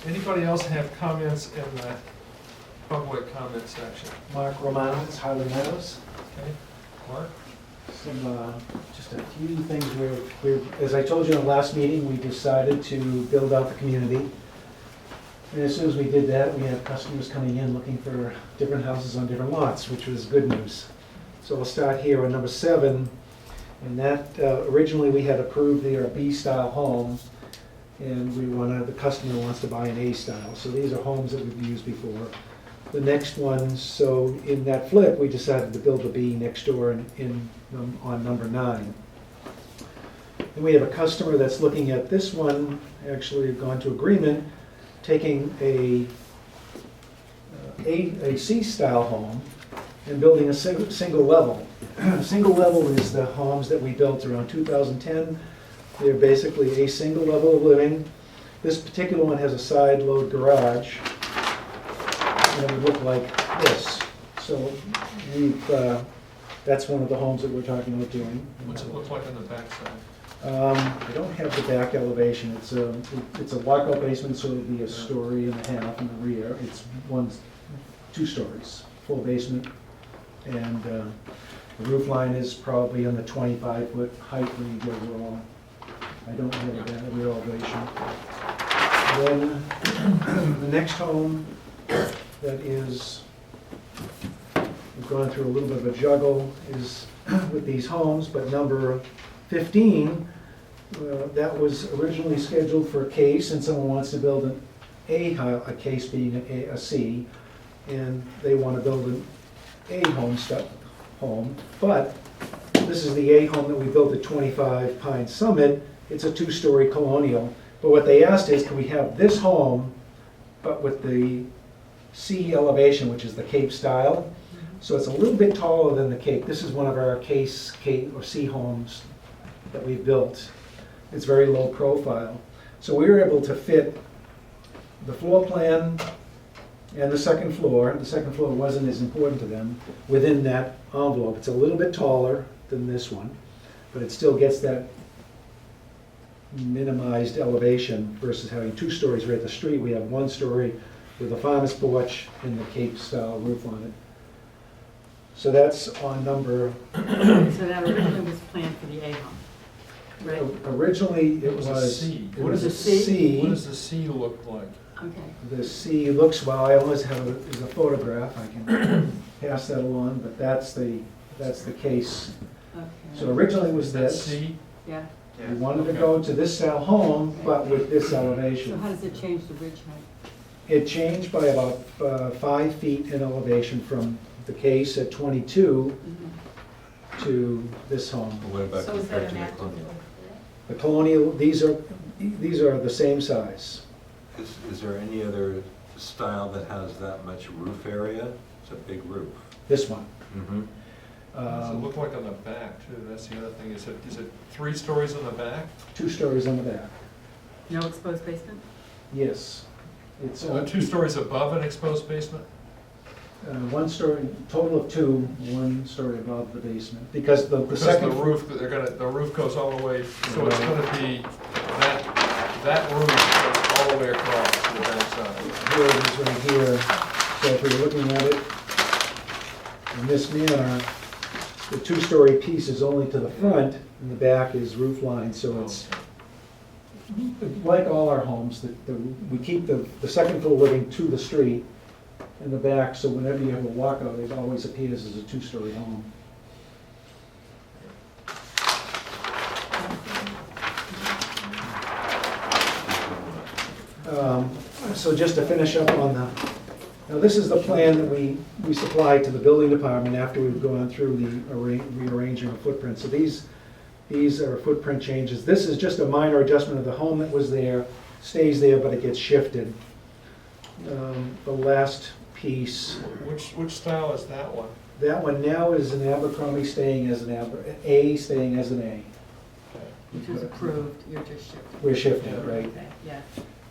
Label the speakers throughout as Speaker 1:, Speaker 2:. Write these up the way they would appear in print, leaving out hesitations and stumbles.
Speaker 1: Anybody else have comments in the public comment section?
Speaker 2: Mark Romanowizc, Highland Meadows.
Speaker 1: Okay, Mark?
Speaker 2: Just a few things as I told you in the last meeting, we decided to build out the community. And as soon as we did that, we had customers coming in looking for different houses on different lots, which was good news. So we'll start here on number 7. And that, originally we had approved their B-style home, and the customer wants to buy an A-style. So these are homes that we've used before. The next one, so in that flip, we decided to build a B next door on number 9. And we have a customer that's looking at this one, actually have gone to agreement, taking a C-style home and building a single level. Single level is the homes that we built around 2010. They're basically a single level of living. This particular one has a side load garage, and it would look like this. So that's one of the homes that we're talking about doing.
Speaker 1: What's it look like on the back side?
Speaker 2: I don't have the back elevation. It's a walkout basement, so it'll be a story and a half in the rear. It's 2 stories, full basement, and the roof line is probably on the 25-foot height when you go wrong. I don't have that rear elevation. Then the next home that is, we've gone through a little bit of a juggle, is with these homes, but number 15, that was originally scheduled for a case, and someone wants to build a case being a C, and they want to build an A home, but this is the A home that we built at 25 Pine Summit. It's a 2-story colonial, but what they asked is, can we have this home, but with the C elevation, which is the Cape style? So it's a little bit taller than the Cape. This is one of our case or C homes that we've built. It's very low profile. So we were able to fit the floor plan and the second floor. The second floor wasn't as important to them within that envelope. It's a little bit taller than this one, but it still gets that minimized elevation versus having 2 stories right at the street. We have 1 story with a farmer's porch and the Cape style roof on it. So that's on number.
Speaker 3: So that originally was planned for the A home, right?
Speaker 2: Originally it was
Speaker 1: a C.
Speaker 2: It was a C.
Speaker 1: What does the C look like?
Speaker 3: Okay.
Speaker 2: The C looks, well, I always have is a photograph. I can pass that along, but that's the case.
Speaker 3: Okay.
Speaker 2: So originally it was
Speaker 1: That
Speaker 2: this.
Speaker 1: C?
Speaker 3: Yeah.
Speaker 2: We wanted to go to this style home, but with this
Speaker 3: So
Speaker 2: elevation.
Speaker 3: how does it change the ridge height?
Speaker 2: It changed by about 5 feet in elevation from the case at 22 to this home.
Speaker 4: What about
Speaker 5: So is that
Speaker 4: compared to
Speaker 5: an
Speaker 4: the
Speaker 5: active?
Speaker 4: colonial?
Speaker 2: The colonial, these are the same size.
Speaker 4: Is there any other style that has that much roof area? It's a big roof.
Speaker 2: This one.
Speaker 4: Mm-hmm.
Speaker 1: What does it look like on the back too? That's the other thing. Is it 3 stories on the back?
Speaker 2: 2 stories on the back.
Speaker 3: No exposed basement?
Speaker 2: Yes. It's
Speaker 1: So 2 stories above an exposed basement?
Speaker 2: 1 story, total of 2, 1 story above the basement. Because the
Speaker 1: Because
Speaker 2: second.
Speaker 1: the roof, the roof goes all the way, so it's gonna be, that roof goes all the way across to the backside.
Speaker 2: Here it is right here. So if we're looking at it in this manner, the 2-story piece is only to the front, and the back is roof line, so it's like all our homes, we keep the second floor living to the street in the back, so whenever you have a walkout, it always appears as a 2-story home. So just to finish up on now this is the plan that we supplied to the building department after we've gone through the rearranging of footprint. So these are footprint changes. This is just a minor adjustment of the home that was there, stays there, but it gets shifted. The last piece.
Speaker 1: Which style is that one?
Speaker 2: That one now is an Abercrombie staying as an A, staying as an A.
Speaker 3: Which was approved, you're just shifting.
Speaker 2: We're shifting, right?
Speaker 3: Okay, yeah.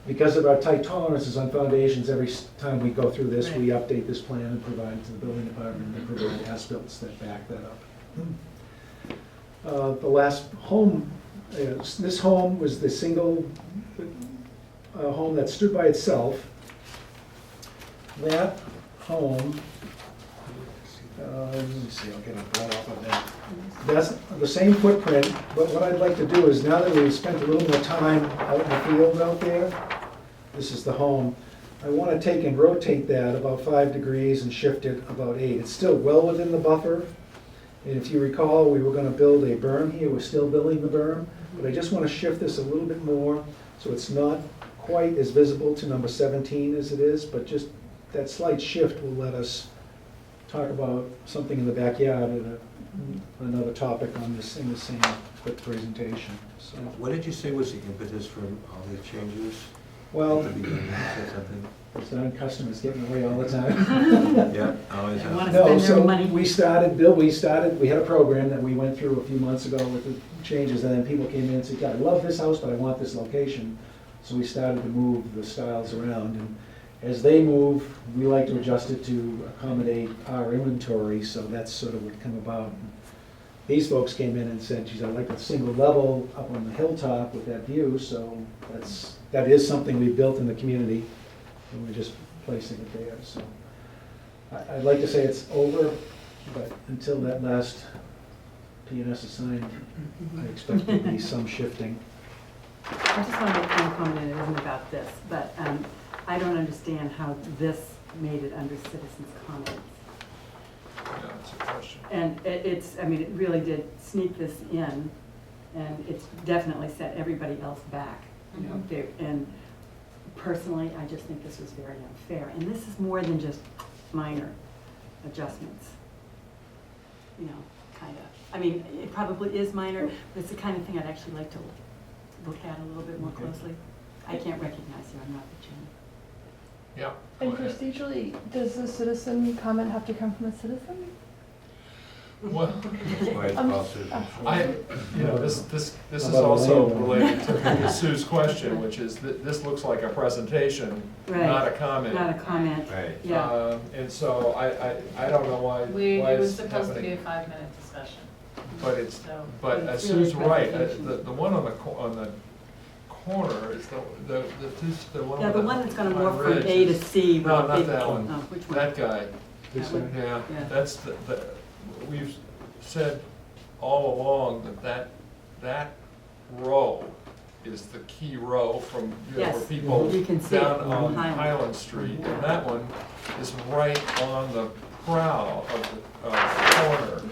Speaker 2: Because of our tight tolerances on foundations, every time we go through this, we update this plan and provide it to the building department, and they provide as-built that back that up. The last home, this home was the single a home that stood by itself. That home, let me see, I'll get a blood off of that. That's the same footprint, but what I'd like to do is, now that we've spent a little more time out in the field out there, this is the home, I want to take and rotate that about 5 degrees and shift it about 8. It's still well within the buffer, and if you recall, we were going to build a berm here, we're still building the berm, but I just want to shift this a little bit more, so it's not quite as visible to number 17 as it is, but just that slight shift will let us talk about something in the backyard and another topic on this, in the same quick presentation. So,
Speaker 4: What did you say was the impetus for all these changes?
Speaker 2: well,
Speaker 4: At the beginning, you said something?
Speaker 2: it's not customers getting away all the time.
Speaker 4: Yeah, always
Speaker 3: They wanna
Speaker 4: have.
Speaker 2: No,
Speaker 3: spend their
Speaker 2: so
Speaker 3: money.
Speaker 2: we had a program that we went through a few months ago with the changes, and then people came in and said, "God, I love this house, but I want this location." So we started to move the styles around, and as they move, we like to adjust it to accommodate our inventory, so that's sort of what come about. These folks came in and said, geez, I like a single level up on the hilltop with that view, so that is something we built in the community, and we're just placing it there, so. I'd like to say it's over, but until that last P&S is signed, I expect there to be some shifting.
Speaker 3: I just want to make one comment, and it isn't about this, but I don't understand how this made it under citizens' comments.
Speaker 1: Yeah, that's a question.
Speaker 3: And it's, I mean, it really did sneak this in, and it's definitely set everybody else back, you know. And personally, I just think this was very unfair. And this is more than just minor adjustments, you know, kind of. I mean, it probably is minor, but it's the kind of thing I'd actually like to look at a little bit more
Speaker 2: Okay.
Speaker 3: closely. I can't recognize you, I'm not the chairman.
Speaker 1: Yeah.
Speaker 5: And
Speaker 1: go ahead.
Speaker 5: procedurally, does the citizen comment have to come from a citizen?
Speaker 1: Well,
Speaker 4: Why it's called citizens.
Speaker 1: this is
Speaker 2: How about a
Speaker 1: also
Speaker 2: landowner?
Speaker 1: related to Sue's question, which is that this looks like a presentation, not a comment.
Speaker 3: Not a comment,
Speaker 4: Right.
Speaker 3: yeah.
Speaker 1: And so I don't know why
Speaker 6: It was
Speaker 1: it's
Speaker 6: supposed to be a
Speaker 1: happening.
Speaker 6: 5-minute discussion,
Speaker 1: But
Speaker 6: so.
Speaker 3: It's really
Speaker 1: Sue's right,
Speaker 3: presentation.
Speaker 1: the one on the corner is the one.
Speaker 3: Yeah,
Speaker 1: with
Speaker 3: the one that's gonna
Speaker 1: on
Speaker 3: morph from
Speaker 1: ridge
Speaker 3: A to
Speaker 1: is-
Speaker 3: C. with
Speaker 1: No,
Speaker 3: a
Speaker 1: not
Speaker 3: big-
Speaker 1: that one.
Speaker 3: Oh, which one?
Speaker 1: That guy,
Speaker 2: This
Speaker 3: That one.
Speaker 2: one.
Speaker 1: yeah,
Speaker 3: Yeah.
Speaker 1: that's we've said all along that row is the key row from, you know,
Speaker 3: Yes,
Speaker 1: where people
Speaker 3: you can see it
Speaker 1: down
Speaker 3: from
Speaker 1: on
Speaker 3: Highland.
Speaker 1: Highland Street. And that one is right on the prow of the corner.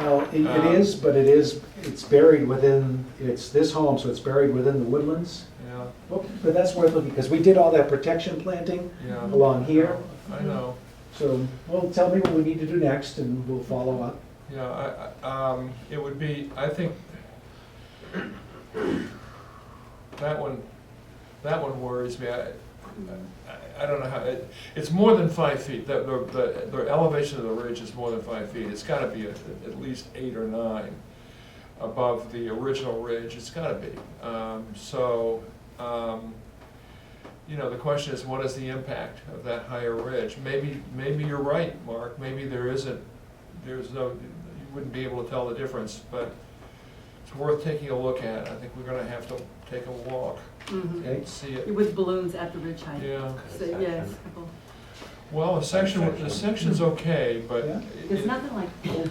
Speaker 2: Well, it is, but it's buried within, it's this home, so it's buried within the woodlands.
Speaker 1: Yeah,
Speaker 2: Well, but that's worth looking, because we did all that protection planting
Speaker 1: yeah.
Speaker 2: along here.
Speaker 1: I know.
Speaker 2: So, well, tell me what we need to do next, and we'll follow up.
Speaker 1: Yeah, it would be, I think, that one worries me. I don't know how, it's more than 5 feet. The elevation of the ridge is more than 5 feet. It's gotta be at least 8 or 9 above the original ridge. It's gotta be. You know, the question is, what is the impact of that higher ridge? Maybe you're right, Mark. Maybe there's no, you wouldn't be able to tell the difference, but it's worth taking a look at. I think we're gonna have to take a walk
Speaker 3: Mhm.
Speaker 2: Okay.
Speaker 1: and see it.
Speaker 3: With balloons at the ridge height.
Speaker 1: Yeah.
Speaker 3: So, yes, couple.
Speaker 1: Well, the section's okay, but.
Speaker 2: Yeah.
Speaker 3: There's nothing like building.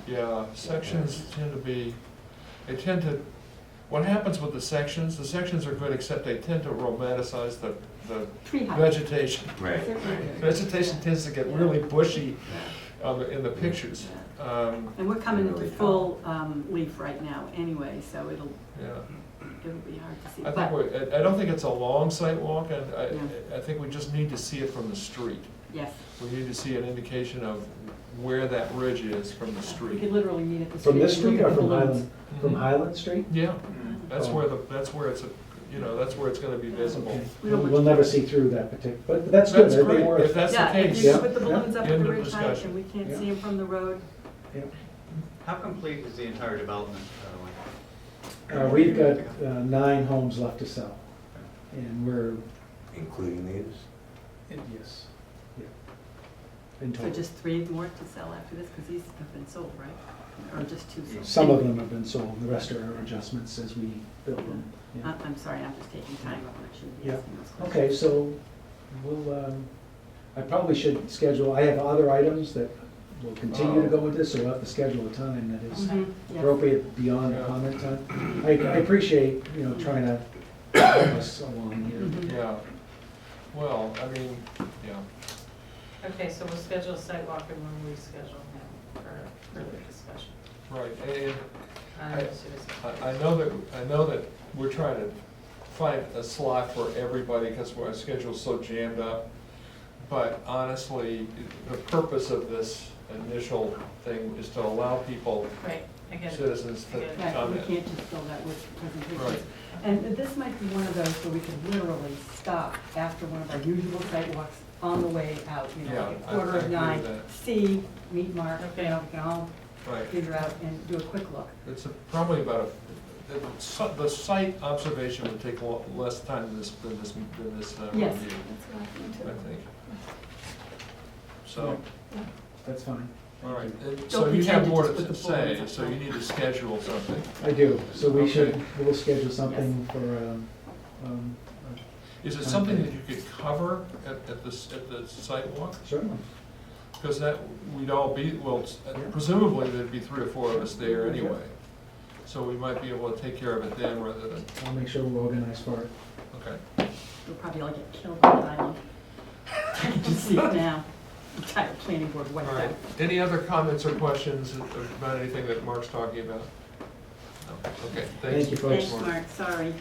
Speaker 1: Yeah, sections tend to be, what happens with the sections are good, except they tend to romanticize the
Speaker 3: Tree height.
Speaker 1: vegetation.
Speaker 4: Right.
Speaker 3: Certainly do.
Speaker 1: Vegetation tends to get really bushy in the pictures.
Speaker 3: And we're coming into
Speaker 4: Really
Speaker 3: full leaf right now anyway, so it'll
Speaker 1: Yeah,
Speaker 3: be hard to see.
Speaker 1: I
Speaker 3: But,
Speaker 1: think I don't think it's a long site walk, and
Speaker 3: Yeah.
Speaker 1: I think we just need to see it from the street.
Speaker 3: yes,
Speaker 1: We need to see an indication of where that ridge is from the
Speaker 3: we
Speaker 1: street.
Speaker 3: could literally meet at the street.
Speaker 2: From this
Speaker 3: and look
Speaker 2: street
Speaker 3: at
Speaker 2: or
Speaker 3: the
Speaker 2: from
Speaker 3: balloons.
Speaker 2: Highland, from
Speaker 1: Mhm.
Speaker 2: Highland Street?
Speaker 1: Yeah, that's
Speaker 2: Oh.
Speaker 1: where it's, that's where it's gonna be visible.
Speaker 2: Okay.
Speaker 3: We don't want
Speaker 2: We'll
Speaker 3: you-
Speaker 2: never see through that particular, but that's good.
Speaker 1: That's
Speaker 2: They
Speaker 1: great,
Speaker 2: were-
Speaker 1: if that's the
Speaker 3: Yeah, if
Speaker 1: case.
Speaker 3: you
Speaker 2: Yeah.
Speaker 3: put the balloons up at
Speaker 1: End
Speaker 3: the
Speaker 1: of
Speaker 3: ridge height
Speaker 1: discussion.
Speaker 3: and we can't
Speaker 2: Yeah.
Speaker 3: see them from the road,
Speaker 2: yeah.
Speaker 7: How complete is the entire development, by the way?
Speaker 2: We've got 9 homes left to sell, and we're,
Speaker 4: Including these?
Speaker 2: yes, yeah. in
Speaker 3: So
Speaker 2: total.
Speaker 3: just 3 more to sell after this, because these have been sold, right? Or just 2 sold?
Speaker 2: Some of them have been sold, the rest are adjustments as we build them. Yeah.
Speaker 3: I'm sorry, I'm just taking time up, and I shouldn't be
Speaker 2: Yeah.
Speaker 3: asking those questions.
Speaker 2: Okay, so we'll, I probably should schedule, I have other items that will continue to go with this, so we'll have to schedule a time that is
Speaker 3: Mhm, yes.
Speaker 2: appropriate beyond the
Speaker 1: Yeah.
Speaker 2: comment time. I appreciate, trying to help us along here.
Speaker 3: Mhm.
Speaker 1: Yeah, well, I mean, yeah.
Speaker 6: Okay, so we'll schedule a site walk and we'll reschedule him for further discussion.
Speaker 1: Right, and
Speaker 6: on Citizen.
Speaker 1: I know that we're trying to find a slot for everybody because our schedule's so jammed up. But honestly, the purpose of this initial thing is to allow people,
Speaker 6: Right, I get it.
Speaker 1: citizens to
Speaker 6: I get it.
Speaker 3: Right, we
Speaker 1: comment.
Speaker 3: can't just fill that with presentations.
Speaker 1: Right.
Speaker 3: And this might be one of those where we could literally stop after one of our usual sidewalks on the way out, like
Speaker 1: Yeah,
Speaker 3: at
Speaker 1: I
Speaker 3: quarter of
Speaker 1: agree with
Speaker 3: 9,
Speaker 1: that.
Speaker 3: see, meet Mark,
Speaker 6: Okay.
Speaker 3: we can all
Speaker 1: Right,
Speaker 3: figure out and do a quick look.
Speaker 1: it's probably about the site observation would take less time than this
Speaker 3: Yes,
Speaker 1: review,
Speaker 3: that's what I think too.
Speaker 1: I think. So,
Speaker 2: That's fine.
Speaker 1: all right,
Speaker 3: Don't
Speaker 1: so you
Speaker 3: pretend
Speaker 1: have
Speaker 3: to
Speaker 1: more
Speaker 3: just
Speaker 1: to
Speaker 3: put the full
Speaker 1: say,
Speaker 3: ones
Speaker 1: so
Speaker 3: up.
Speaker 1: you need to schedule something.
Speaker 2: I do, so we
Speaker 1: Okay.
Speaker 2: we'll schedule something for,
Speaker 1: Is it something that you could cover at the sidewalk?
Speaker 2: certainly.
Speaker 1: Because that, we'd all be, well, presumably there'd be 3 or 4 of us there anyway. So we might be able to take care of it then rather than,
Speaker 2: I'll make sure we're organized for it.
Speaker 1: okay.
Speaker 3: We'll probably all get killed on the island. I can just see it now. Entire planning board
Speaker 1: All
Speaker 3: wiped
Speaker 1: right,
Speaker 3: out.
Speaker 1: any other comments or questions about anything that Mark's talking about? No, okay,
Speaker 2: Thank you, folks.
Speaker 3: Thanks, Mark, sorry.